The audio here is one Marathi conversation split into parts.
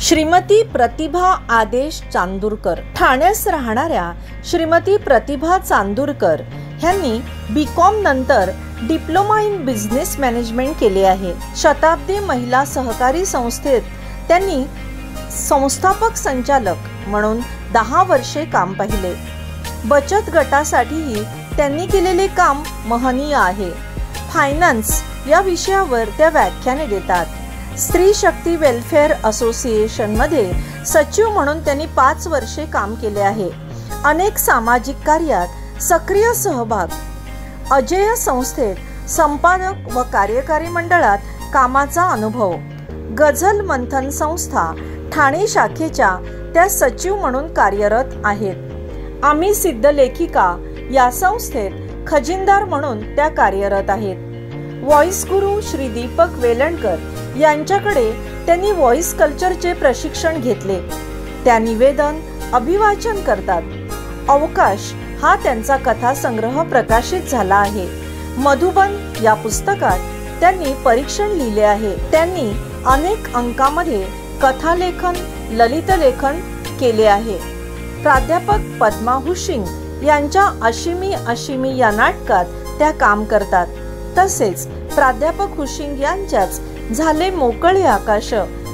श्रीमती प्रतिभा आदेश चांदूरकर ठाण्यास राहणाऱ्या श्रीमती प्रतिभा चांदूरकर यांनी बीकॉम नंतर डिप्लोमा इन बिझनेस मॅनेजमेंट केले आहे। शताब्दी महिला सहकारी संस्थेत त्यांनी संस्थापक संचालक म्हणून 10 वर्षे काम पाहिले। बचत गटासाठीही त्यांनी केलेले काम महनीय आहे। फायनान्स या विषयावर त्या व्याख्याने देतात। स्त्री शक्ती वेलफेअर असोसिएशन मध्ये सचिव म्हणून त्यांनी 5 वर्षे काम केले आहे। अनेक सामाजिक कार्यात सक्रिय सहभाग। अजेय संस्थेत संपादक व कार्यकारी मंडळात कामाचा अनुभव। गझल मंथन संस्था ठाणे शाखेच्या त्या सचिव म्हणून कार्यरत आहेत। आम्ही सिद्ध लेखिका या संस्थेत खजिनदार म्हणून त्या कार्यरत आहेत। व्हॉइस गुरु श्री दीपक वेलणकर यांच्याकडे त्यांनी व्हॉइस कल्चरचे प्रशिक्षण घेतले। त्या निवेदन अभिवाचन करतात। अवकाश हा त्यांचा कथासंग्रह प्रकाशित झाला आहे। मधुबन या पुस्तकात त्यांनी परीक्षण लिहिले आहे। त्यांनी अनेक अंकामध्ये कथालेखन ललित लेखन केले आहे। प्राध्यापक पद्मा हुशिंग यांच्या अशिमी अशिमी या नाटकात त्या काम करतात। तसेच प्राध्यापक हुशिंग यांच्याच झाले मोकळे आकाश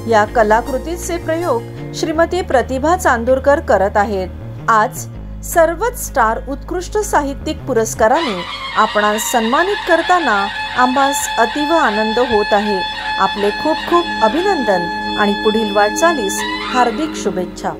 या कलाकृतीचे प्रयोग श्रीमती प्रतिभा चांदूरकर करत आहेत। आज सर्वच स्टार उत्कृष्ट साहित्यिक पुरस्काराने आपणास सन्मानित करताना आम्हास अतीव आनंद होत आहे। आपले खूप खूप अभिनंदन आणि पुढील वाटचालीस हार्दिक शुभेच्छा।